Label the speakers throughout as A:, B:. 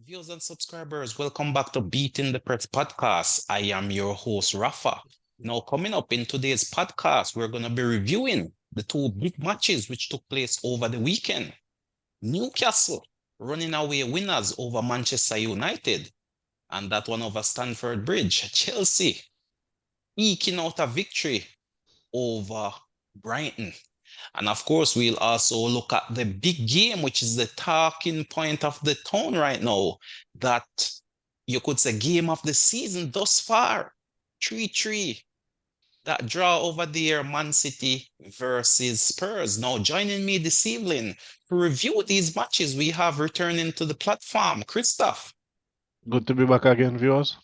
A: Viewers and subscribers, welcome back to Beating the Press podcast. I am your host, Rafa. Now, coming up in today's podcast, we're going to be reviewing the two big matches which took place over the weekend. Newcastle running away winners over Manchester United, and that one over Stamford Bridge. Chelsea eking out a victory over Brighton. And of course, we'll also look at the big game, which is the talking point of the town right now. That you could say game of the season thus far. 3-3. That draw over there, Man City versus Spurs. Now, joining me this evening to review these matches, we have returning to the platform, Christophe.
B: Good to be back again, viewers.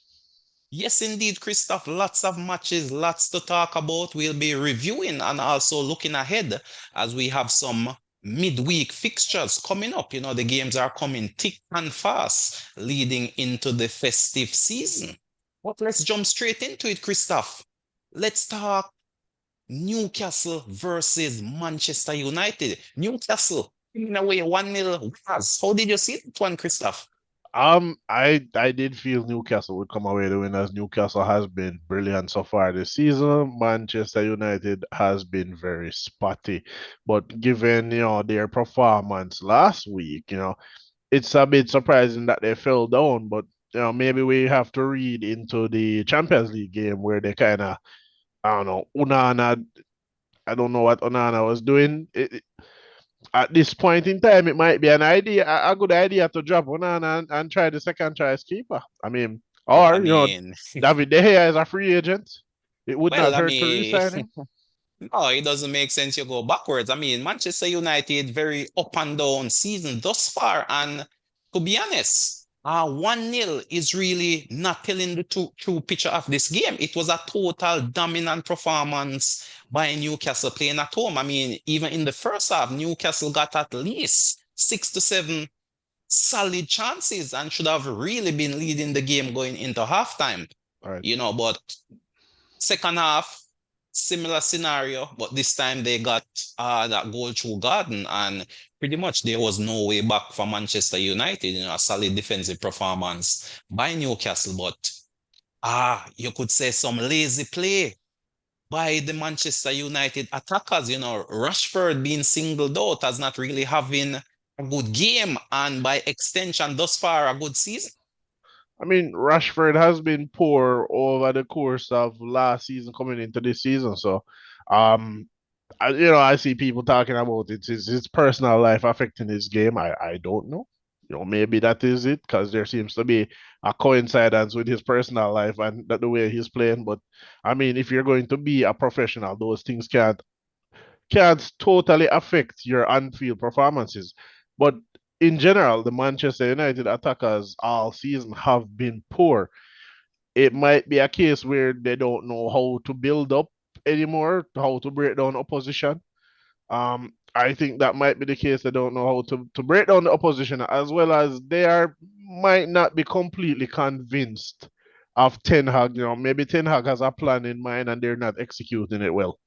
A: Yes, indeed, Christoph. Lots of matches, lots to talk about. We'll be reviewing and also looking ahead as we have some midweek fixtures coming up. You know, the games are coming thick and fast, leading into the festive season. But let's jump straight into it, Christoph. Let's talk Newcastle versus Manchester United. Newcastle, in a way, 1-0 winners. How did you see that one, Christoph?
B: I did feel Newcastle would come away the winners. Newcastle has been brilliant so far this season. Manchester United has been very spotty, but given their performance last week, it's a bit surprising that they fell down. But maybe we have to read into the Champions League game where they kind of, I don't know, Unana. I don't know what Onana was doing. At this point in time, it might be a good idea to drop one and try the second choice keeper. I mean,
A: Well, I
B: or
A: mean,
B: David De Gea is a free agent. It would
A: well,
B: not
A: I
B: hurt to
A: mean,
B: re-sign him.
A: no, it doesn't make sense you go backwards. I mean, Manchester United very up and down season thus far, and to be honest, 1-0 is really not telling the true picture of this game. It was a total dominant performance by Newcastle playing at home. I mean, even in the first half, Newcastle got at least 6 to 7 solid chances and should have really been leading the game going into halftime.
B: All right.
A: But second half, similar scenario, but this time they got that goal through Garden, and pretty much there was no way back for Manchester United. A solid defensive performance by Newcastle, but you could say some lazy play by the Manchester United attackers. Rashford being singled out as not really having a good game, and by extension, thus far, a good season.
B: I mean, Rashford has been poor over the course of last season coming into this season. So, um, I see people talking about it's his personal life affecting his game. I don't know. Maybe that is it because there seems to be a coincidence with his personal life and the way he's playing. But I mean, if you're going to be a professional, those things can't totally affect your on-field performances. But in general, the Manchester United attackers all season have been poor. It might be a case where they don't know how to build up anymore, how to break down opposition. I think that might be the case. They don't know how to break down the opposition, as well as might not be completely convinced of Ten Hag. Maybe Ten Hag has a plan in mind and they're not executing it well.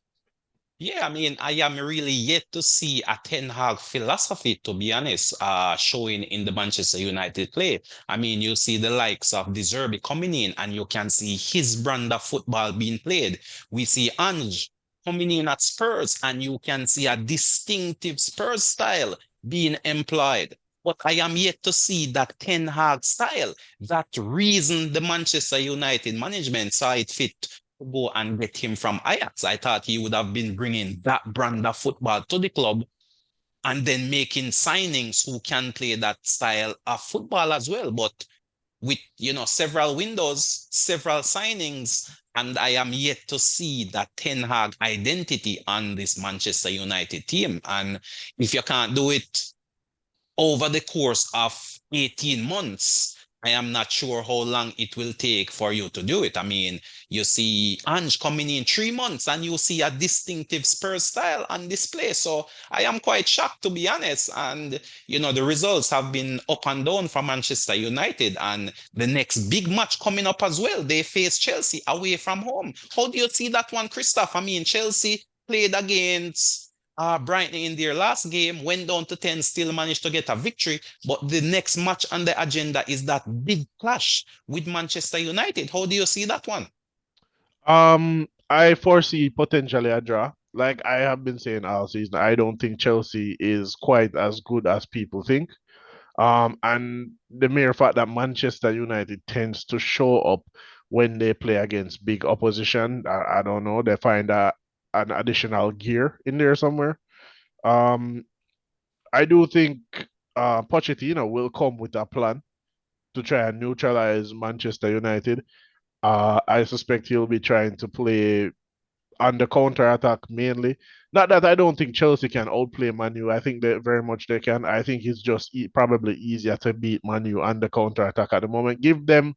A: Yeah, I mean, I am really yet to see a Ten Hag philosophy, to be honest, showing in the Manchester United play. I mean, you see the likes of De Zerbi coming in, and you can see his brand of football being played. We see Ange coming in at Spurs, and you can see a distinctive Spurs style being employed. But I am yet to see that Ten Hag style, that reason the Manchester United management saw it fit to go and get him from Ajax. I thought he would have been bringing that brand of football to the club and then making signings who can play that style of football as well. But with several windows, several signings, and I am yet to see that Ten Hag identity on this Manchester United team. And if you can't do it over the course of 18 months, I am not sure how long it will take for you to do it. I mean, you see Ange coming in 3 months and you see a distinctive Spurs style on display. So I am quite shocked, to be honest. And, the results have been up and down for Manchester United. And the next big match coming up as well, they face Chelsea away from home. How do you see that one, Christoph? I mean, Chelsea played against Brighton in their last game, went down to 10, still managed to get a victory. But the next match on the agenda is that big clash with Manchester United. How do you see that one?
B: I foresee potentially a draw. Like I have been saying all season, I don't think Chelsea is quite as good as people think. And the mere fact that Manchester United tends to show up when they play against big opposition, I don't know, they find an additional gear in there somewhere. Um, I do think Pochettino will come with a plan to try and neutralize Manchester United. I suspect he'll be trying to play on the counter attack mainly. Not that I don't think Chelsea can outplay Manu. I think that very much they can. I think it's just probably easier to beat Manu on the counter attack at the moment. Give them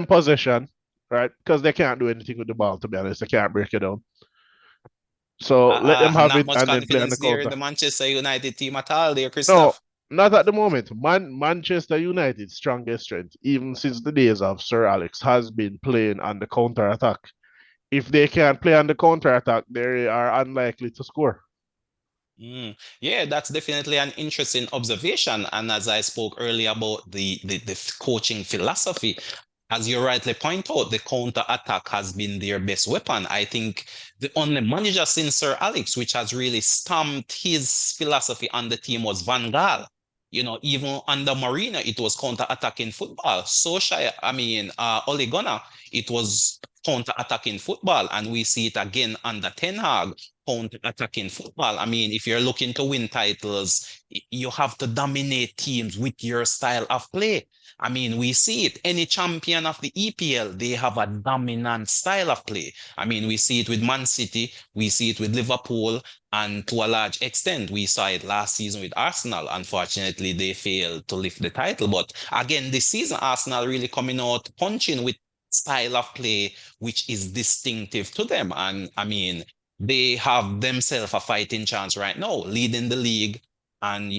B: possession, right? Because they can't do anything with the ball. To be honest, they can't break it down. So let them have
A: Not
B: it
A: much
B: and then play on the
A: confidence there in
B: counter.
A: the Manchester United team at all there,
B: No,
A: Christoph.
B: not at the moment. Manchester United's strongest strength, even since the days of Sir Alex, has been playing on the counter attack. If they can't play on the counter attack, they are unlikely to score.
A: Yeah, that's definitely an interesting observation. And as I spoke earlier about the coaching philosophy, as you rightly point out, the counter attack has been their best weapon. I think the only manager since Sir Alex, which has really stamped his philosophy on the team was Van Gaal. You know, even under Mourinho, it was counter-attacking football. Ole Gunnar, it was counter-attacking football, and we see it again under Ten Hag, counter-attacking football. I mean, if you're looking to win titles, you have to dominate teams with your style of play. I mean, we see it. Any champion of the EPL, they have a dominant style of play. I mean, we see it with Man City, we see it with Liverpool, and to a large extent, we saw it last season with Arsenal. Unfortunately, they failed to lift the title. But again, this season, Arsenal really coming out punching with style of play, which is distinctive to them. And I mean, they have themselves a fighting chance right now, leading the league. And,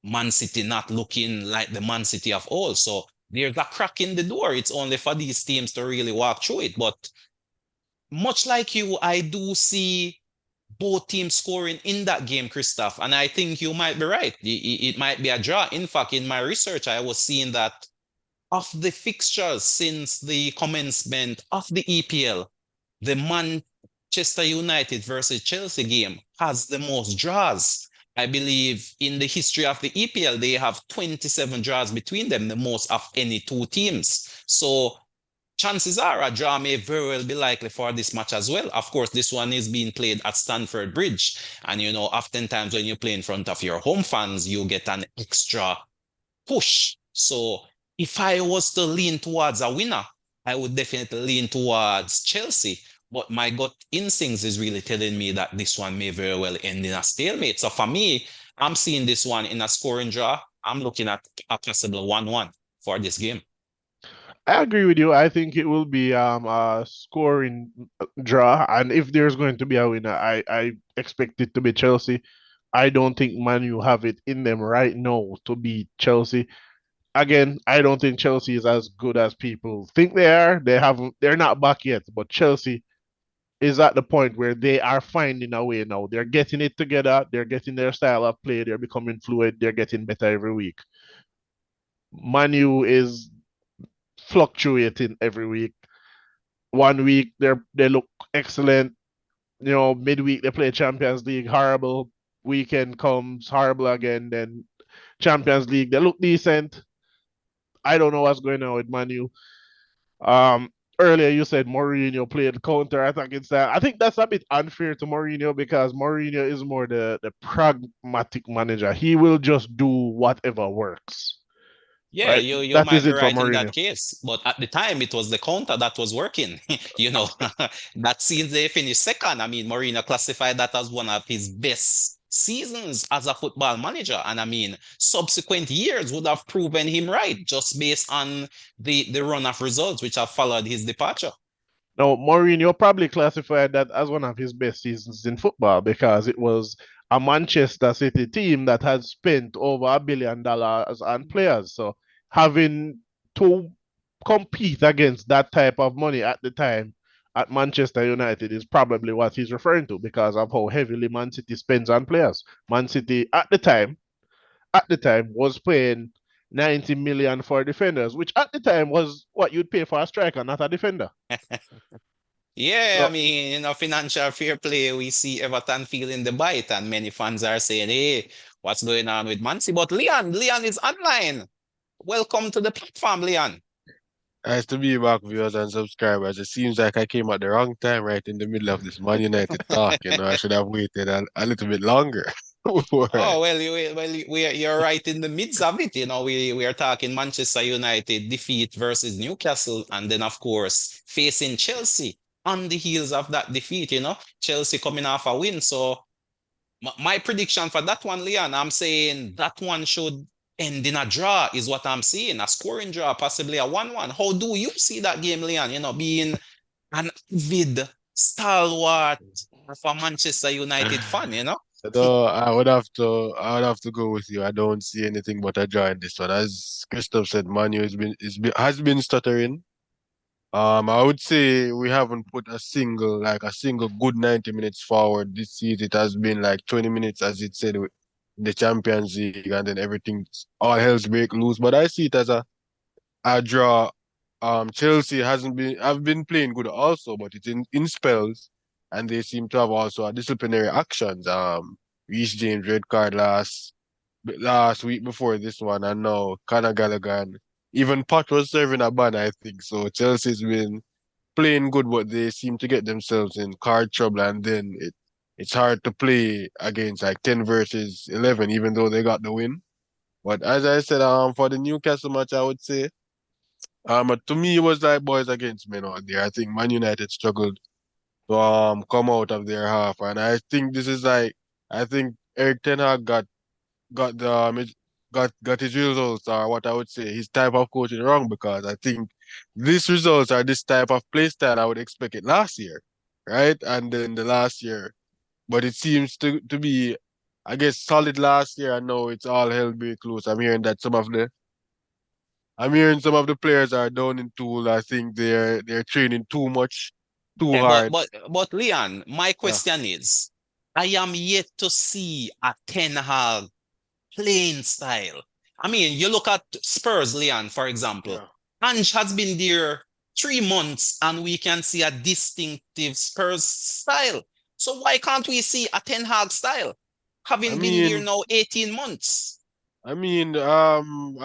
A: Man City not looking like the Man City of old. So there's a crack in the door. It's only for these teams to really walk through it. But much like you, I do see both teams scoring in that game, Christoph. And I think you might be right. It might be a draw. In fact, in my research, I was seeing that of the fixtures since the commencement of the EPL, the Manchester United versus Chelsea game has the most draws. I believe in the history of the EPL, they have 27 draws between them, the most of any two teams. So chances are a draw may very well be likely for this match as well. Of course, this one is being played at Stamford Bridge. And oftentimes when you play in front of your home fans, you get an extra push. So if I was to lean towards a winner, I would definitely lean towards Chelsea. But my gut instincts is really telling me that this one may very well end in a stalemate. So for me, I'm seeing this one in a scoring draw. I'm looking at a possible 1-1 for this game.
B: I agree with you. I think it will be a scoring draw, and if there's going to be a winner, I expect it to be Chelsea. I don't think Man U have it in them right now to beat Chelsea. Again, I don't think Chelsea is as good as people think they are. They're not back yet, but Chelsea is at the point where they are finding a way now. They're getting it together. They're getting their style of play. They're becoming fluid. They're getting better every week. Manu is fluctuating every week. One week they look excellent. Midweek they play Champions League, horrible. Weekend comes, horrible again. Then Champions League, they look decent. I don't know what's going on with Manu. Um, Earlier you said Mourinho played counter attack instead. I think that's a bit unfair to Mourinho because Mourinho is more the pragmatic manager. He will just do whatever works.
A: Yeah,
B: Right?
A: you
B: That
A: might
B: is
A: be
B: it for
A: right in that
B: Mourinho.
A: case, but at the time it was the counter that was working. You know, that since they finished second, I mean, Mourinho classified that as one of his best seasons as a football manager, and I mean, subsequent years would have proven him right just based on the run of results which have followed his departure.
B: Now, Mourinho probably classified that as one of his best seasons in football because it was a Manchester City team that had spent over $1 billion on players. So having to compete against that type of money at the time, at Manchester United is probably what he's referring to because of how heavily Man City spends on players. Man City at the time was paying 90 million for defenders, which at the time was what you'd pay for a striker, not a defender.
A: Yeah, I
B: So
A: mean, financial fair play, we see Everton feeling the bite, and many fans are saying, hey, what's going on with Man City? But Leon is online. Welcome to the platform, Leon.
C: Nice to be back, viewers and subscribers. It seems like I came at the wrong time, right in the middle of this Man United talk. I should have waited a little bit longer before.
A: Oh, well, you're right in the midst of it. We are talking Manchester United defeat versus Newcastle, and then, of course, facing Chelsea on the heels of that defeat. Chelsea coming off a win. So, my prediction for that one, Leon, I'm saying that one should end in a draw, is what I'm seeing. A scoring draw, possibly a 1-1. How do you see that game, Leon? Being an avid stalwart of a Manchester United fan.
C: No, I would have to go with you. I don't see anything but a draw in this one. As Christophe said, Manu has been stuttering. I would say we haven't put a single good 90 minutes forward this season. It has been like 20 minutes, as it said, with the Champions League, and then everything, all hell's break loose. But I see it as a draw. Chelsea hasn't been, have been playing good also, but it's in spells, and they seem to have also a disciplinary actions. Reece James red card last week before this one, and now Conor Gallagher. Even Pot was serving a ban, I think. So Chelsea's been playing good, but they seem to get themselves in card trouble, and then it's hard to play against like 10 versus 11, even though they got the win. But as I said, for the Newcastle match, I would say, to me, it was like boys against men out there. I think Man United struggled to come out of their half, and I think this is like, I think Eric Ten Hag got the got his results, or what I would say his type of coaching, wrong, because I think these results are this type of play style I would expect it last year, right? And then the last year, but it seems to be, I guess, solid last year. I know it's all hell break loose. I'm hearing some of the players are down in tool. I think they're training too much, too
A: Yeah, but
C: hard.
A: but but Leon, my
C: Yeah,
A: question is, I am yet to see a Ten Hag playing style. I mean, you look at Spurs, Leon, for example.
C: yeah.
A: Ange has been there 3 months, and we can see a distinctive Spurs style. So why can't we see a Ten Hag style,
C: I
A: having been there
C: mean,
A: now 18 months?
C: I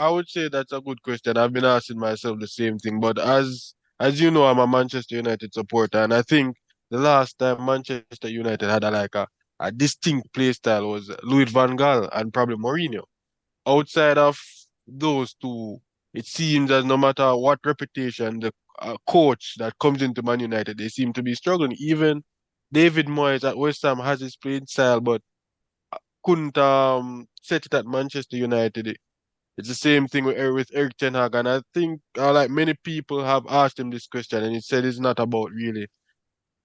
C: would say that's a good question. I've been asking myself the same thing, but as you know, I'm a Manchester United supporter, and I think the last time Manchester United had a distinct play style was Louis van Gaal and probably Mourinho. Outside of those two, it seems as no matter what reputation the coach that comes into Man United, they seem to be struggling. Even David Moyes at West Ham has his playing style, but couldn't set it at Manchester United. It's the same thing with Eric Ten Hag, and I think like many people have asked him this question, and he said it's not about really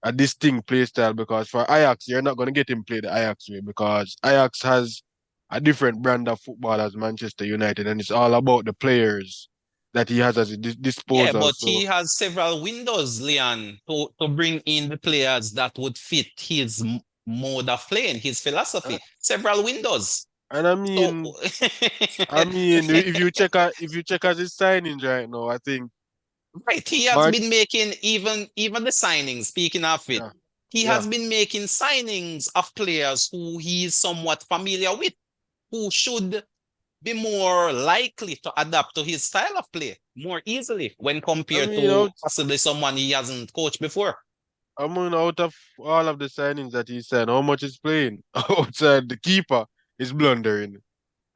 C: a distinct play style, because for Ajax, you're not going to get him play the Ajax way, because Ajax has a different brand of football as Manchester United, and it's all about the players that he has at his
A: Yeah,
C: disposal.
A: but he
C: So,
A: has several windows, Leon, to bring in the players that would fit his mode of playing, his
C: uh,
A: philosophy. Several windows.
C: and
A: So,
C: if you check as his signings right now, I think
A: right, he has
C: Mart,
A: been making even the signings, speaking of it,
C: yeah,
A: he
C: yeah.
A: has been making signings of players who he is somewhat familiar with, who should be more likely to adapt to his style of play more easily when
C: I
A: compared
C: mean,
A: to
C: out,
A: possibly someone he hasn't coached before.
C: I mean, out of all of the signings that he signed, how much is playing outside the keeper is blundering.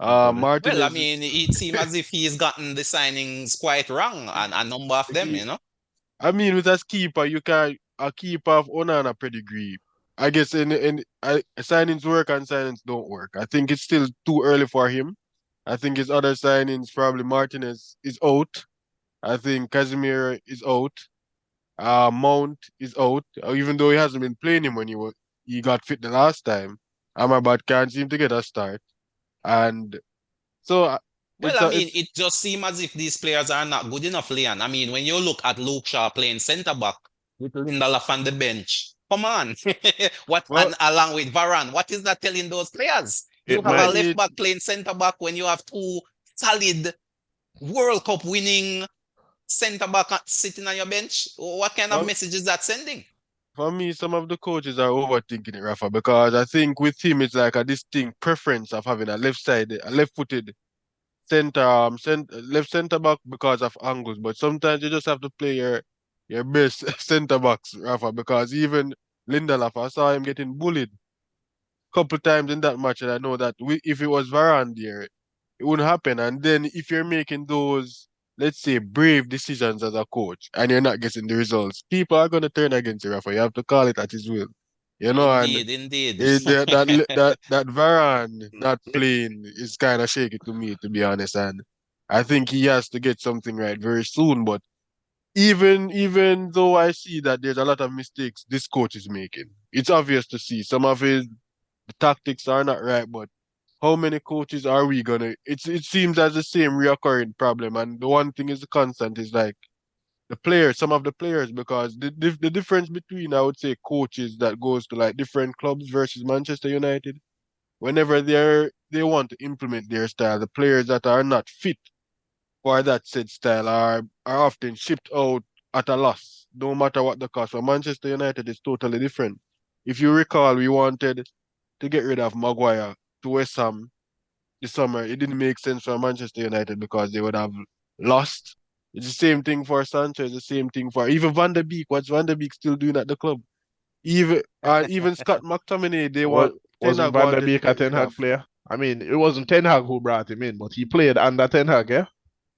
B: Nobody.
A: Well, I
C: Martinez,
A: mean, it seems as if he's gotten the signings quite wrong, and a number of them.
C: I mean, with a keeper, you can a keeper of Onana pedigree. I guess signings work and signings don't work. I think it's still too early for him. I think his other signings, probably Martinez is out. I think Casemiro is out. Mount is out, even though he hasn't been playing him when he got fit the last time. Amrabat can't seem to get a start, and so
A: Well,
C: it's
A: I
C: a
A: mean,
C: it's
A: it just seems as if these players are not good enough, Leon. I mean, when you look at Luke Shaw playing centre back, with Lindelof on the bench. Come on.
C: Well,
A: And along with Varane, what is that telling those players? You
B: It
A: have a
B: might.
A: left
C: maybe
A: back playing centre back when you have two solid World Cup winning centre back sitting on your bench. What kind of
C: well,
A: message is that sending?
C: for me, some of the coaches are overthinking it, Rafa, because I think with him it's like a distinct preference of having a left-footed left centre back because of angles. But sometimes you just have to play your best centre backs, Rafa, because even Lindelof, I saw him getting bullied a couple times in that match, and I know that if it was Varane there, it wouldn't happen. And then if you're making those, let's say, brave decisions as a coach and you're not getting the results, people are gonna turn against you, Rafa. You have to call it at his will. You know, and
A: Indeed, indeed.
C: that Varane not playing is kind of shaky to me, to be honest. And I think he has to get something right very soon. But even though I see that there's a lot of mistakes this coach is making, it's obvious to see some of his tactics are not right. But how many coaches are we gonna? It seems as the same reoccurring problem. And the one thing is constant is like the players, some of the players, because the difference between I would say coaches that goes to like different clubs versus Manchester United, whenever they want to implement their style, the players that are not fit for that said style are often shipped out at a loss, no matter what the cost. For Manchester United, it's totally different. If you recall, we wanted to get rid of Maguire to West Ham this summer. It didn't make sense for Manchester United because they would have lost. It's the same thing for Sanchez, the same thing for even Van der Beek. What's Van der Beek still doing at the club? Even Scott McTominay,
B: What
C: Ten
B: wasn't
C: Hag
B: Van der
C: wanted to
B: Beek a
C: get
B: Ten
C: rid of.
B: Hag player? I mean, it wasn't Ten Hag who brought him in, but he played under Ten Hag, yeah?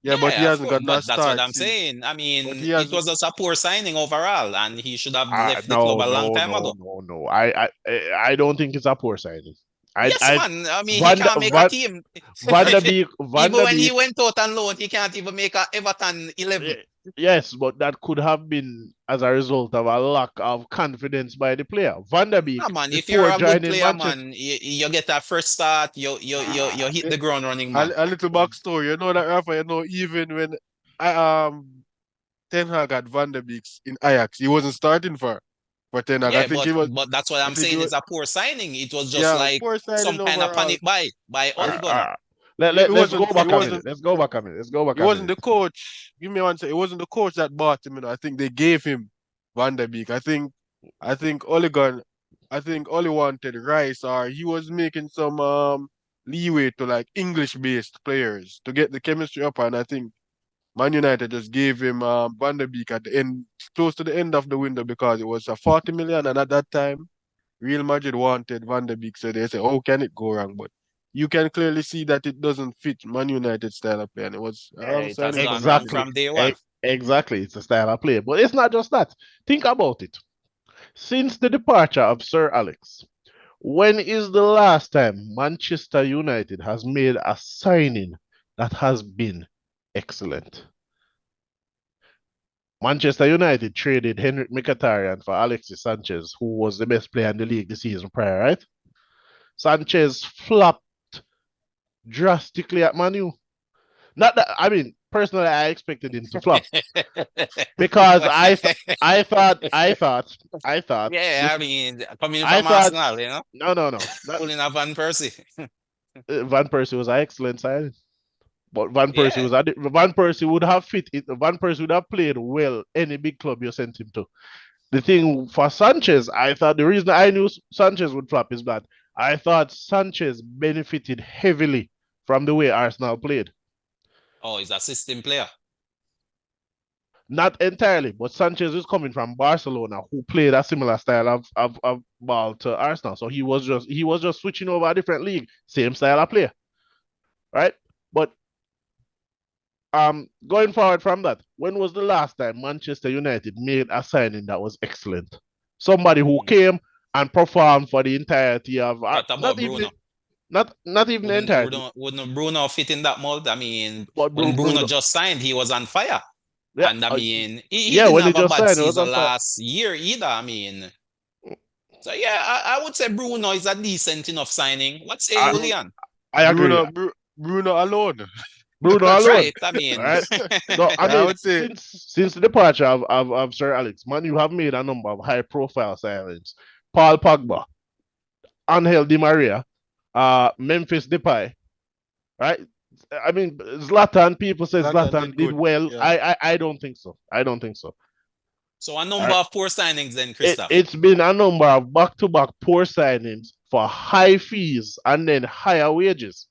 C: Yeah, but he
A: Yeah, of
C: hasn't
A: course.
C: got
A: But
C: that
A: that's what
C: start
A: I'm
C: since.
A: saying. I
C: But
A: mean,
C: he
A: it
C: has
A: was just a poor signing overall, and he should have left the club
B: No,
A: a long
B: no,
A: time
B: no,
A: ago.
B: no, no. I don't think it's a poor signing.
A: Yes,
B: I
A: man. I mean, he
B: Van
A: can't make a team.
B: Van der Beek, Van
A: Even
B: der
A: when he
B: Beek.
A: went out on loan, he can't even make a Everton 11.
B: eh, Yes, but that could have been as a result of a lack of confidence by the player. Van der Beek,
A: Ah, man, if you're
B: before
A: a good
B: joining
A: player,
B: Manchester,
A: man, you get a first start, you hit
C: a,
A: the ground running, man.
C: a little backstory. You know that Rafa, even when I Ten Hag had Van der Beeks in Ajax, he wasn't starting for Ten Hag.
A: Yeah, but that's what
C: I
A: I'm
C: think
A: saying.
C: it was
A: It's a poor signing. It was just
C: yeah,
A: like
C: poor
A: some
C: signing
A: kind of
C: overall.
A: panic buy by
B: uh,
A: Ole Gunnar.
B: uh,
C: It
B: let's go
C: wasn't it
B: back a minute.
C: wasn't
B: Let's go back a minute. Let's go back
C: it
B: a
C: wasn't
B: minute.
C: the coach. Give me one second. It wasn't the coach that bought him. I think they gave him Van der Beek. I think I think Ole wanted Rice, or he was making some leeway to like English based players to get the chemistry up, and I think Man United just gave him Van der Beek at the end, close to the end of the window, because it was a 40 million, and at that time Real Madrid wanted Van der Beek, so they said, "How can it go wrong?" But you can clearly see that it doesn't fit Man United style of play, and it was a
A: Yeah,
C: wrong
A: it has
C: signing for
A: gone
C: Man
A: wrong
C: City.
B: Exactly.
A: from day one.
B: Exactly. It's a style of play. But it's not just that. Think about it. Since the departure of Sir Alex, when is the last time Manchester United has made a signing that has been excellent? Manchester United traded Henrik Mkhitaryan for Alexis Sanchez, who was the best player in the league the season prior, right? Sanchez flopped drastically at Manu. Not that I mean, personally, I expected him to flop because
A: Well,
B: I thought, I thought, I thought
A: yeah,
B: this,
A: I mean, coming
B: I
A: from
B: thought,
A: Arsenal,
B: no, not
A: pulling up Van Persie.
B: Van Persie was an excellent signing. But
A: Yeah.
B: Van Persie would have fit it. Van Persie would have played well any big club you sent him to. The thing for Sanchez, I thought the reason I knew Sanchez would flop is that I thought Sanchez benefited heavily from the way Arsenal played.
A: Oh, he's a system player.
B: Not entirely, but Sanchez is coming from Barcelona, who played a similar style of ball to Arsenal. So he was just switching over a different league, same style of play, right? But going forward from that, when was the last time Manchester United made a signing that was excellent? Somebody who
A: Hmm.
B: came and performed for the entirety of
A: What
B: not
A: about
B: even
A: Bruno?
B: not even the
A: Wouldn't
B: entirety,
A: wouldn't Bruno fit in that mold? I mean,
B: but
A: when Bruno
B: Bruno,
A: just signed, he was on fire.
B: yeah,
A: And I mean, he
B: yeah,
A: didn't
B: when he
A: have a
B: just
A: bad
B: signed, it was
A: season
B: on fire.
A: last year either. I mean, so yeah, I would say Bruno is a decent enough signing. What say
B: I,
A: you,
C: Bru-
A: Leon?
B: I agree.
C: Bruno alone.
B: Bruno
A: That's
B: alone.
A: right. I
B: All
A: mean,
B: right. So I
C: Yeah, I
B: mean,
C: would say
B: since the departure of Sir Alex, man, you have made a number of high profile signings. Paul Pogba, Angel Di Maria, Memphis Depay, right? I mean, Zlatan. People say
C: Zlatan
B: Zlatan
C: did
B: did
C: good.
B: well.
C: Yeah.
B: I don't think so. I don't think so.
A: so a
B: All
A: number
B: right.
A: of poor signings then, Christoph.
B: It's been a number of back-to-back poor signings for high fees and then higher wages.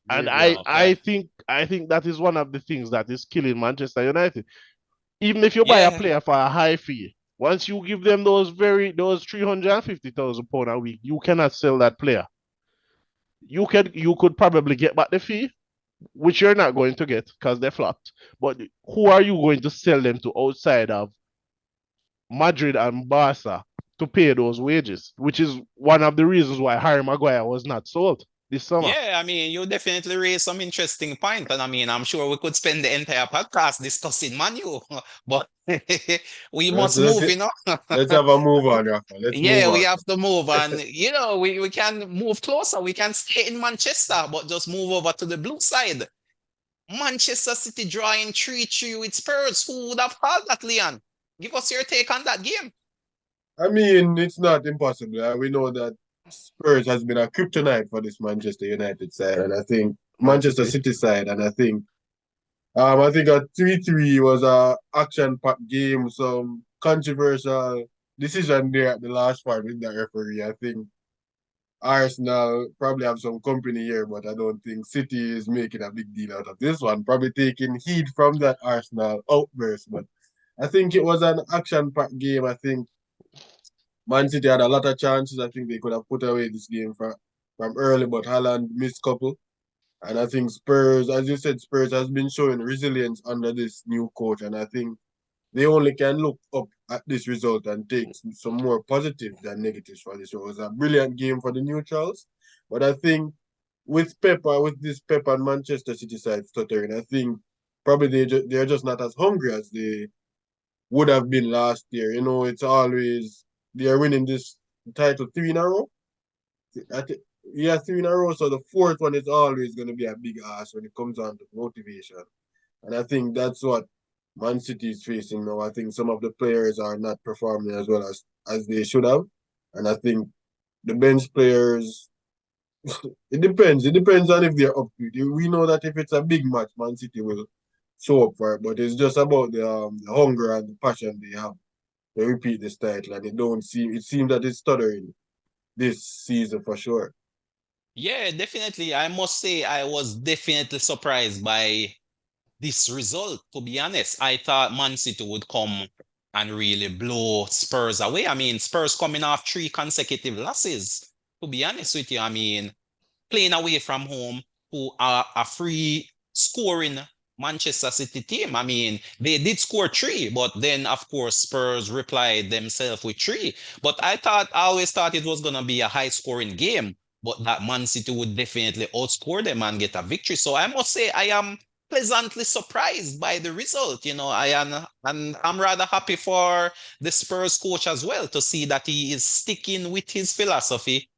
B: And
C: Wages.
A: Okay.
B: I think that is one of the things that is killing Manchester United. Even if you buy a
A: Yeah.
B: player for a high fee, once you give them those £350,000 a week, you cannot sell that player. You could probably get back the fee, which you're not going to get because they flopped. But who are you going to sell them to outside of Madrid and Barca to pay those wages? Which is one of the reasons why Harry Maguire was not sold this summer.
A: Yeah, I mean, you definitely raised some interesting point, and I mean, I'm sure we could spend the entire podcast discussing Manu, but we
C: Let's
A: must
C: let's
A: move,
C: let's have a move on, Rafa. Let's move
A: Yeah, we
C: on.
A: have to move, and we can move closer. We can stay in Manchester, but just move over to the blue side. Manchester City drawing 3-3 with Spurs. Who would have called that, Leon? Give us your take on that game.
C: I mean, it's not impossible. We know that Spurs has been a kryptonite for this Manchester United side, and I think
B: Man
C: Manchester
B: City.
C: City side, and I think a 3-3 was a action-packed game, some controversial decision there at the last part with the referee. I think Arsenal probably have some company here, but I don't think City is making a big deal out of this one. Probably taking heat from that Arsenal outburst, but I think it was an action-packed game. I think Man City had a lot of chances. I think they could have put away this game from early, but Haaland missed couple. And I think Spurs, as you said, Spurs has been showing resilience under this new coach. And I think they only can look up at this result and take some more positives than negatives for this. It was a brilliant game for the neutrals. But I think with this Pep and Manchester City side stuttering, I think probably they're just not as hungry as they would have been last year. It's always they are winning this title three in a row. I think yeah, three in a row. So the fourth one is always going to be a big ask when it comes on to motivation. And I think that's what Man City is facing now. I think some of the players are not performing as well as they should have. And I think the bench players, it depends. It depends on if they're up to it. We know that if it's a big match, Man City will show up for it. But it's just about the hunger and the passion they have to repeat this title. And it seems that it's stuttering this season for sure.
A: Yeah, definitely. I must say I was definitely surprised by this result, to be honest. I thought Man City would come and really blow Spurs away. I mean, Spurs coming off 3 consecutive losses, to be honest with you. I mean, playing away from home who are a free scoring Manchester City team. I mean, they did score three, but then of course Spurs replied themselves with three. But I always thought it was gonna be a high scoring game, but that Man City would definitely outscore them and get a victory. So I must say I am pleasantly surprised by the result. I am, and I'm rather happy for the Spurs coach as well to see that he is sticking with his philosophy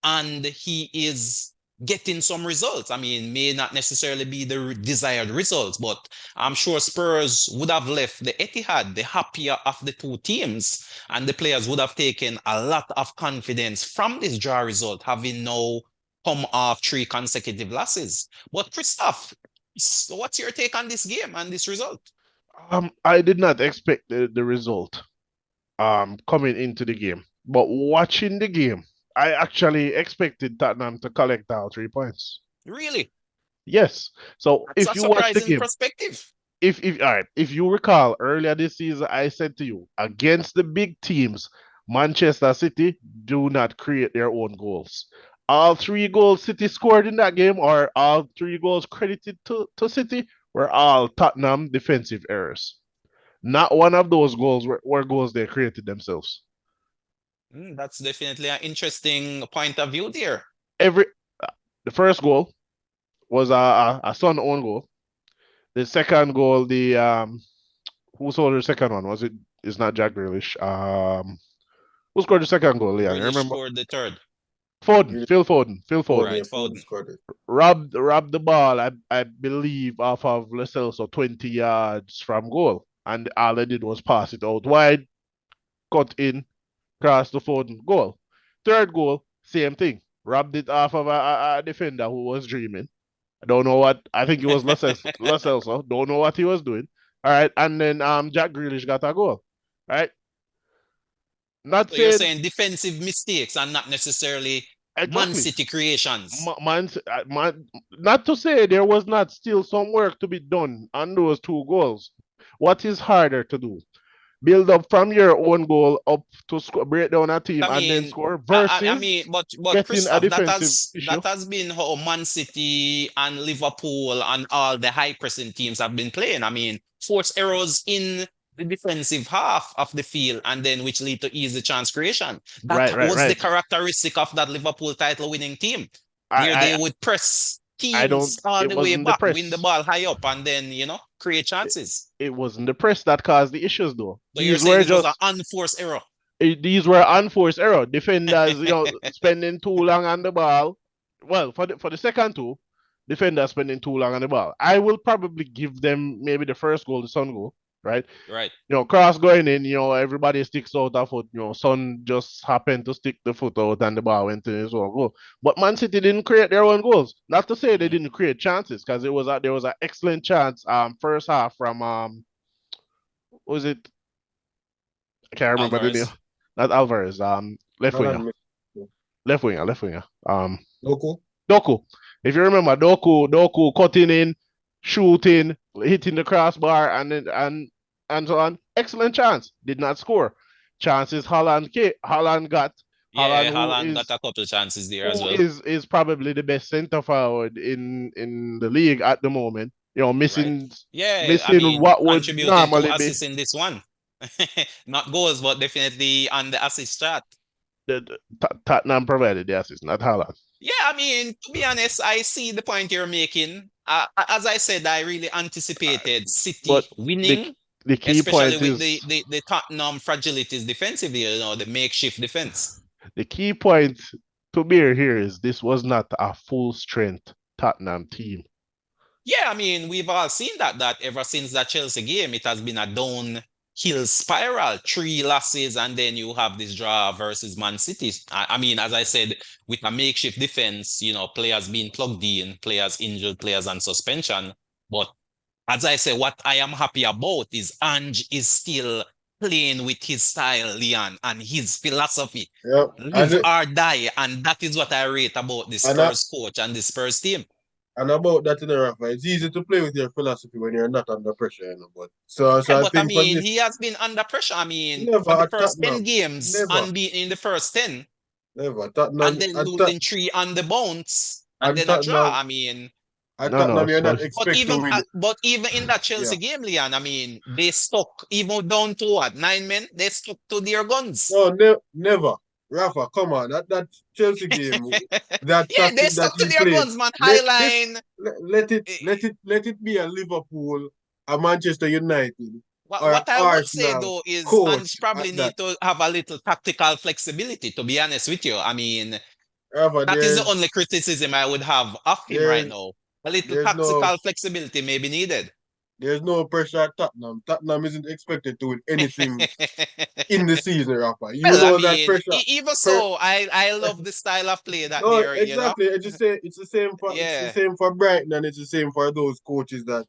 A: and he is getting some results. I mean, may not necessarily be the desired results, but I'm sure Spurs would have left the Etihad the happier of the two teams, and the players would have taken a lot of confidence from this draw result, having now come off 3 consecutive losses. But Christoph, what's your take on this game and this result?
B: I did not expect the result coming into the game. But watching the game, I actually expected Tottenham to collect all 3 points.
A: Really?
B: Yes. So
A: That's
B: if
A: a
B: you watch the
A: surprising
B: game,
A: perspective.
B: if all right, if you recall earlier this season, I said to you, against the big teams, Manchester City do not create their own goals. All 3 goals City scored in that game, or all 3 goals credited to City, were all Tottenham defensive errors. Not one of those goals were goals they created themselves.
A: That's definitely an interesting point of view there.
B: Every The first goal was a Son own goal. The second goal, the who scored the second one? Was it? It's not Jack Grealish. Who scored the second goal? Yeah, you
A: Grealish
B: remember?
A: scored the third.
B: Foden, Phil Foden, Phil
C: Foden,
B: Foden.
C: yeah,
A: Right,
C: Foden
A: Foden.
C: scored it.
B: Robbed the ball, I believe, off of Lascelles, so 20 yards from goal. And all they did was pass it out wide, cut in, cross the Foden, goal. Third goal, same thing. Robbed it off of a defender who was dreaming. I don't know what, I think it was Lascelles, so don't know what he was doing. All right, and then Jack Grealish got a goal. All right, not
A: So you're
B: saying
A: saying defensive mistakes and not necessarily Man
B: exactly.
A: City creations.
B: Man, not to say there was not still some work to be done on those two goals. What is harder to do? Build up from your own goal up to score, break down a team
A: I
B: and then
A: mean,
B: score
A: I
B: versus
A: mean, but
B: getting a
A: Christoph,
B: defensive issue.
A: that has been how Man City and Liverpool and all the high pressing teams have been playing. I mean, force errors in the defensive half of the field, and then which lead to easy chance creation. That
B: Right, right,
A: was the
B: right.
A: characteristic of that Liverpool title winning team. There
B: I,
A: they would press
B: I don't.
A: teams all
B: It
A: the way
B: wasn't the
A: back, win the
B: press.
A: ball high up, and then create
B: It,
A: chances.
B: it wasn't the press that caused the issues, though.
A: So you're
B: These
A: saying
B: were
A: it was an
B: just
A: unforced error.
B: these were unforced error. Defenders, spending too long on the ball. Well, for the second two, defenders spending too long on the ball. I will probably give them maybe the first goal, the Sun goal, right?
A: Right.
B: Cross going in, everybody sticks out a foot. Son just happened to stick the foot out and the ball went in his own goal. But Man City didn't create their own goals. Not to say they
A: Mhm.
B: didn't create chances, because there was an excellent chance first half from was it, I can't remember the name.
A: Alvarez.
B: Not Alvarez, left winger.
C: Haaland,
B: Left winger.
C: Loco.
B: Doku. If you remember, Doku cutting in, shooting, hitting the crossbar, and so on. Excellent chance. Did not score. Chances Holland got. Holland,
A: Yeah, Haaland got a couple chances there as
B: who
A: well.
B: is probably the best centre forward in the league at the moment.
A: Right.
B: Missing
A: Yeah, I
B: missing
A: mean,
B: what would
A: contributing to
B: normally be
A: assists in this one. Not goals, but definitely on the assist chart.
B: the Tottenham provided the assist, not Holland.
A: Yeah, I mean, to be honest, I see the point you're making. As I said, I really anticipated
B: But
A: City
B: the
A: winning,
B: the key
A: especially
B: point
A: with
B: is
A: the Tottenham fragilities defensively, the makeshift defense.
B: the key point to bear here is this was not a full strength Tottenham team.
A: Yeah, I mean, we've all seen that ever since that Chelsea game, it has been a downhill spiral. 3 losses, and then you have this draw versus Man City. I mean, as I said, with a makeshift defense, players being plugged in, players injured, players on suspension. But as I say, what I am happy about is Ange is still playing with his style, Leon, and his philosophy.
C: Yeah.
A: Live or die, and that is what I rate about the
C: And, I,
A: Spurs coach and the Spurs team.
C: and about that in the Rafa, it's easy to play with your philosophy when you're not under pressure, But so
A: Yeah,
C: I
A: but I
C: think for
A: mean,
C: this,
A: he has been under pressure. I mean,
C: never
A: for the
C: at
A: first 10
C: Tottenham.
A: games,
C: Never.
A: unbeaten in the first 10,
C: Never.
A: and
C: Tottenham
A: then
C: at, Tot-
A: losing 3 on the bounce, and
C: at
A: then a draw.
C: Tottenham
A: I mean,
C: at
B: No.
C: Tottenham you're
B: So
C: not expect to win.
A: but even in that
C: Yeah.
A: Chelsea game, Leon, I mean, they stuck even down to what 9 men. They stuck to their guns.
C: No, never. Rafa, come on. That Chelsea game, that
A: Yeah, they
C: tactic that
A: stuck to
C: he
A: their
C: played.
A: guns, man. High
C: Let this
A: line.
C: let it be a Liverpool, a Manchester United, or a
A: What I would say
C: Arsenal
A: though is, and
C: coach
A: probably
C: at that.
A: need to have a little tactical flexibility. To be honest with you, I mean,
C: Rafa,
A: that is the only criticism I would have of him right
C: there's
A: now. A little
C: there's no
A: tactical flexibility may be needed.
C: there's no pressure at Tottenham. Tottenham isn't expected to win anything in the season, Rafa. You
A: Well, I
C: know that
A: mean,
C: pressure.
A: even
C: Per,
A: so, I love the style of play that
C: no,
A: they're.
C: exactly. It's the
A: Yeah.
C: same for Brighton, and it's the same for those coaches that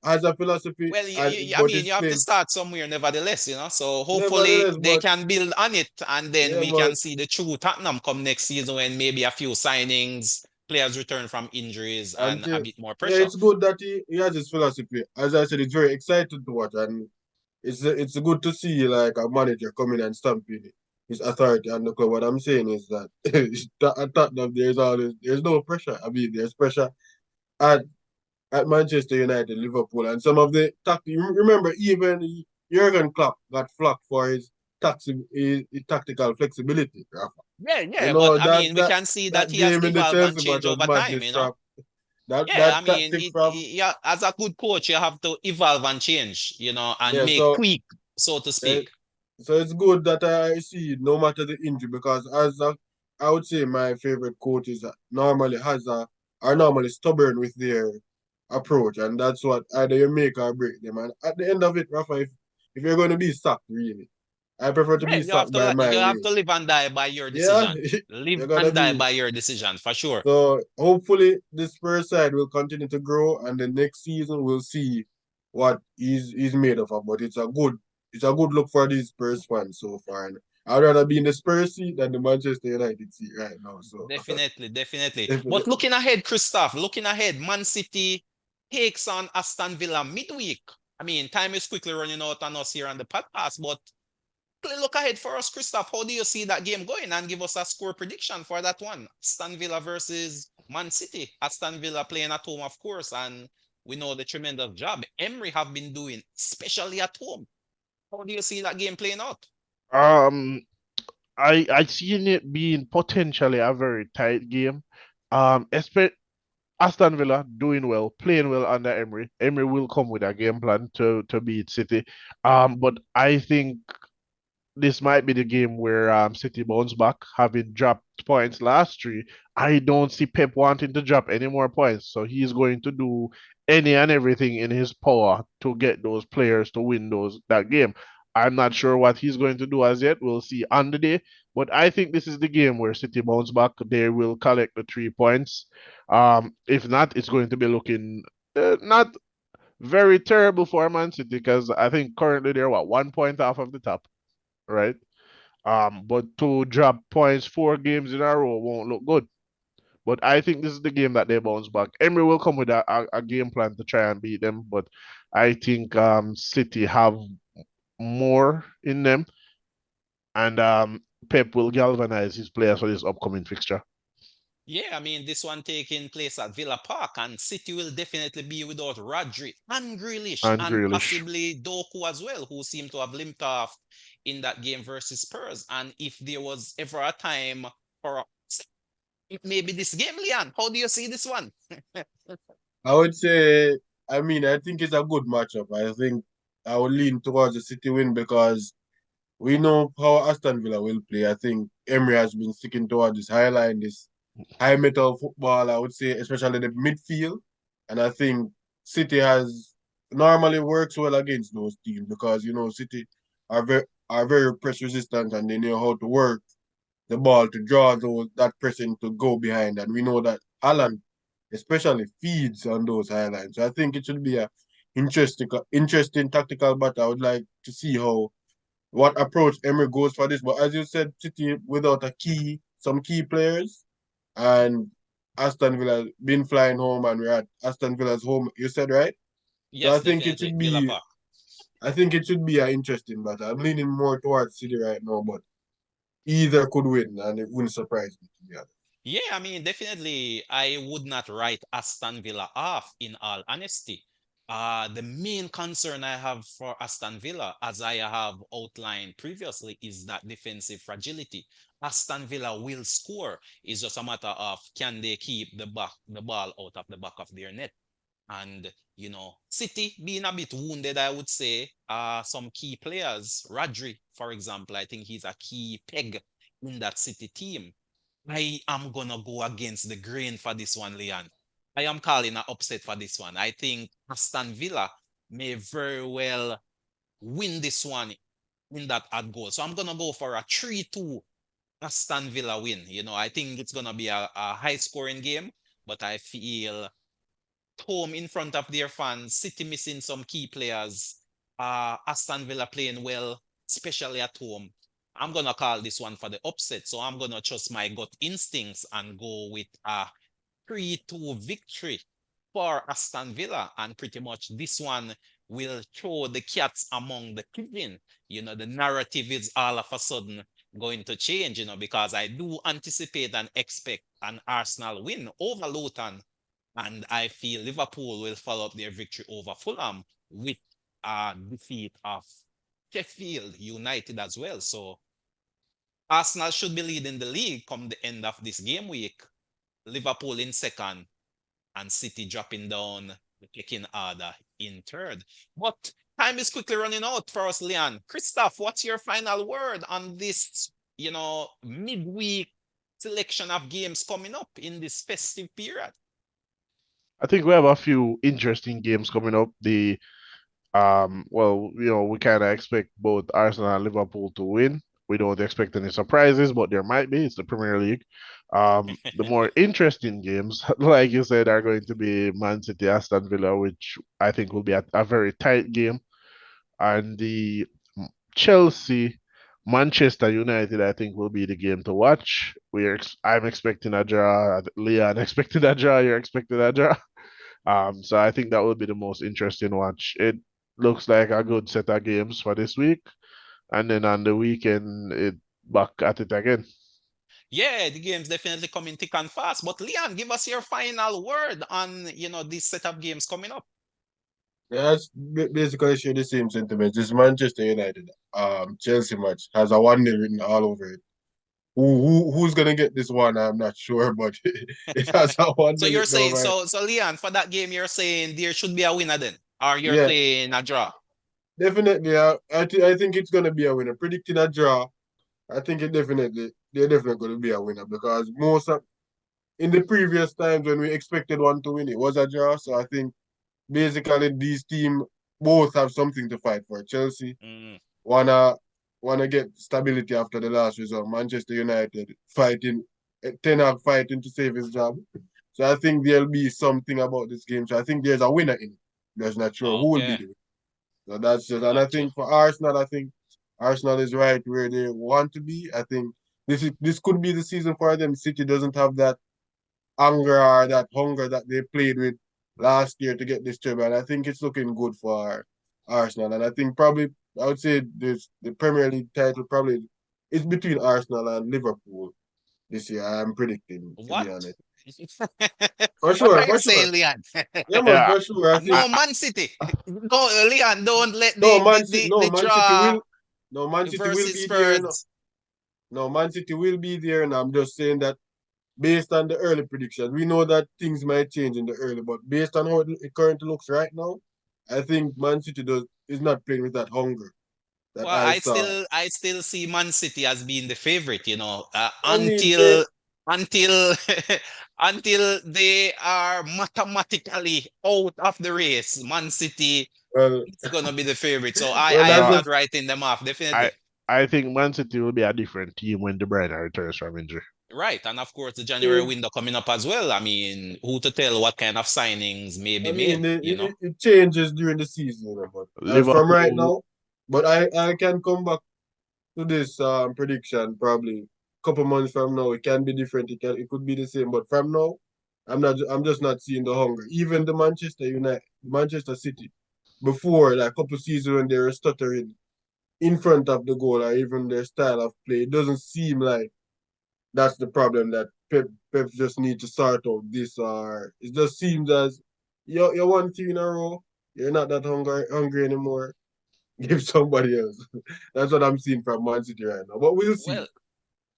C: has a philosophy
A: Well, I
C: but
A: mean,
C: is
A: you have to
C: playing.
A: start somewhere, nevertheless. So hopefully
C: Nevertheless,
A: they
C: but
A: can build on it, and then
C: yeah,
A: we can
C: but
A: see the true Tottenham come next season when maybe a few signings, players return from injuries, and a
C: until
A: bit more
C: yeah,
A: pressure.
C: it's good that he has his philosophy. As I said, it's very exciting to watch, and it's good to see like a manager coming and stamping his authority on the club. What I'm saying is that at Tottenham there's no pressure. I mean, there's pressure at at Manchester United, Liverpool, and some of the tactics. Remember, even Jurgen Klopp got flack for his tactical flexibility, Rafa.
A: Yeah, but I
C: That
A: mean, we
C: that
A: can see that
C: that
A: he has
C: game in the
A: evolved and
C: Chelsea match
A: changed
C: was
A: over time.
C: madness from
A: Yeah,
C: that
A: I mean,
C: tactic from
A: yeah, as a good coach, you have to evolve and change, and
C: yeah.
A: make
C: So
A: tweak, so to
C: uh,
A: speak.
C: so it's good that I see no matter the injury because as I would say my favorite coach is normally has a are normally stubborn with their approach, and that's what either you make or break them. And at the end of it, Rafa, if you're going to be sacked, really, I prefer to
A: Yeah,
C: be sacked by my
A: you have
C: way.
A: to live and die by your
C: Yeah,
A: decision. Live
C: you're gonna
A: and die
C: be.
A: by your decision for sure.
C: So hopefully this Spurs side will continue to grow, and the next season we'll see what he's made of. But it's a good look for these Spurs fans so far. And I'd rather be in the Spurs seat than the Manchester United seat right now. So
A: Definitely, definitely. But
C: definitely.
A: looking ahead, Christoph, looking ahead, Man City takes on Aston Villa midweek. I mean, time is quickly running out on us here on the podcast, but look ahead for us, Christoph. How do you see that game going? And give us a score prediction for that one. Aston Villa versus Man City. Aston Villa playing at home, of course, and we know the tremendous job Emery have been doing, especially at home. How do you see that game playing out?
B: Um, I seen it being potentially a very tight game. Especially Aston Villa doing well, playing well under Emery. Emery will come with a game plan to beat City. But I think this might be the game where City bounce back, having dropped points last three. I don't see Pep wanting to drop any more points, so he's going to do any and everything in his power to get those players to win that game. I'm not sure what he's going to do as yet. We'll see on the day, but I think this is the game where City bounce back. They will collect the 3 points. If not, it's going to be looking not very terrible for Man City because I think currently they're 1 point off of the top, right? But to drop points 4 games in a row won't look good. But I think this is the game that they bounce back. Emery will come with a game plan to try and beat them, but I think City have more in them, and Pep will galvanize his players for this upcoming fixture.
A: Yeah, I mean, this one taking place at Villa Park, and City will definitely be without Rodri and Grealish
B: And
A: and
B: Grealish.
A: possibly Doku as well, who seemed to have limped off in that game versus Spurs. And if there was ever a time for it may be this game, Leon. How do you see this one?
C: I would say, I think it's a good matchup. I think I will lean towards the City win because we know how Aston Villa will play. I think Emery has been sticking towards this high line, this high metal football, I would say, especially the midfield. And I think City has normally works well against those teams because City are very press resistant and they know how to work the ball to draw that person to go behind. And we know that Alan especially feeds on those highlights. So I think it should be a interesting tactical battle. I would like to see what approach Emery goes for this. But as you said, City without some key players, and Aston Villa been flying home, and we're at Aston Villa's home. You said right, so
A: Yes, definitely. Villa Park.
C: I think it should be an interesting battle. I'm leaning more towards City right now, but either could win, and it wouldn't surprise me to be honest.
A: Yeah, I mean, definitely, I would not write Aston Villa off in all honesty. The main concern I have for Aston Villa, as I have outlined previously, is that defensive fragility. Aston Villa will score. It's just a matter of can they keep the ball out of the back of their net. And City being a bit wounded, I would say. Some key players, Rodri, for example, I think he's a key peg in that City team. I am gonna go against the grain for this one, Leon. I am calling an upset for this one. I think Aston Villa may very well win this one in that odd goal. So I'm gonna go for a 3-2 Aston Villa win. I think it's gonna be a high scoring game, but I feel home in front of their fans, City missing some key players, Aston Villa playing well, especially at home. I'm gonna call this one for the upset, so I'm gonna trust my gut instincts and go with a 3-2 victory for Aston Villa, and pretty much this one will throw the cats among the pigeon. The narrative is all of a sudden going to change, because I do anticipate and expect an Arsenal win over Luton, and I feel Liverpool will follow up their victory over Fulham with a defeat of Sheffield United as well. So Arsenal should be leading the league come the end of this game week. Liverpool in second, and City dropping down the pecking order in third. But time is quickly running out for us, Leon. Christoph, what's your final word on this, midweek selection of games coming up in this festive period.
B: I think we have a few interesting games coming up. Well, we kind of expect both Arsenal and Liverpool to win. We don't expect any surprises, but there might be. It's the Premier League. The more interesting games, like you said, are going to be Man City, Aston Villa, which I think will be a very tight game, and the Chelsea, Manchester United, I think will be the game to watch. I'm expecting a draw. Leon expecting a draw. You're expecting a draw. So I think that will be the most interesting watch. It looks like a good set of games for this week, and then on the weekend, it back at it again.
A: Yeah, the game's definitely coming thick and fast. But Leon, give us your final word on, this set of games coming up.
C: Yeah, that's basically share the same sentiments. This Manchester United Chelsea match has a 1-0 written all over it. Who's gonna get this one? I'm not sure, but it has a one
A: So
C: nil
A: you're
C: written
A: saying,
C: over it.
A: so Leon, for that game, you're saying there should be a winner then, or you're
C: Yeah,
A: saying a draw?
C: definitely. I think it's gonna be a winner. Predicting a draw, I think they're definitely gonna be a winner because most of in the previous times when we expected one to win, it was a draw. So I think basically these teams both have something to fight for. Chelsea
A: Mm.
C: wanna wanna get stability after the last result. Manchester United fighting, Ten Hag fighting to save his job. So I think there'll be something about this game. So I think there's a winner in it. Just not sure who will be
A: Okay,
C: the winner. So that's just, and I
A: gotcha.
C: think for Arsenal, I think Arsenal is right where they want to be. I think this could be the season for them. City doesn't have that anger or that hunger that they played with last year to get this job, and I think it's looking good for Arsenal. And I think probably I would say this the Premier League title probably is between Arsenal and Liverpool this year. I'm predicting, to
A: What?
C: be honest.
A: What are you
C: For sure.
A: saying, Leon?
C: Yeah, man,
B: Yeah,
C: for sure. I think
A: No,
B: I
A: Man City. Go, Leon, don't let
C: no
A: the
C: Man City
A: draw
C: will no Man City will
A: versus
C: be there. You know.
A: Spurs.
C: No Man City will be there, and I'm just saying that based on the early predictions, we know that things might change in the early, but based on how it currently looks right now, I think Man City is not playing with that hunger that
A: Well,
C: I saw.
A: I still see Man City as being the favorite,
C: I mean, they
A: until until they are mathematically out of the race. Man City
C: well,
A: is gonna be the favorite, so
C: well,
A: I
C: that's
A: am
B: no,
A: not
C: just.
A: writing them off.
B: I
A: Definitely.
B: I think Man City will be a different team when De Bruyne returns from injury.
A: Right, and of course the January
C: Yeah,
A: window coming up as well. I mean, who to tell what kind of signings may
C: I
A: be
C: mean,
A: made,
C: it changes during the season, but as from right
B: Liverpool,
C: now, but I can come back to this prediction probably a couple months from now. It can be different. It could be the same, but from now, I'm just not seeing the hunger. Even the Manchester City, before like a couple seasons when they were stuttering in front of the goal or even their style of play, it doesn't seem like that's the problem that Pep just need to sort out this or it just seems as you're one team in a row, you're not that hungry anymore. Give somebody else. That's what I'm seeing from Man City right now. But we'll see.
A: Well,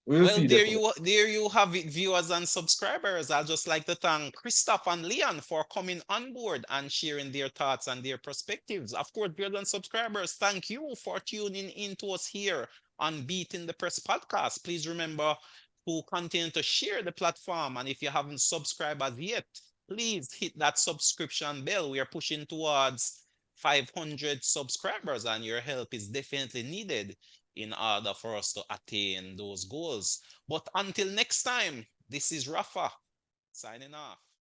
C: We'll see definitely.
A: there you have it, viewers and subscribers. I'd just like to thank Christophe and Leon for coming on board and sharing their thoughts and their perspectives. Of course, viewers and subscribers, thank you for tuning in to us here on Beating the Press podcast. Please remember to continue to share the platform. And if you haven't subscribed as yet, please hit that subscription bell. We are pushing towards 500 subscribers, and your help is definitely needed in order for us to attain those goals. But until next time, this is Rafa signing off.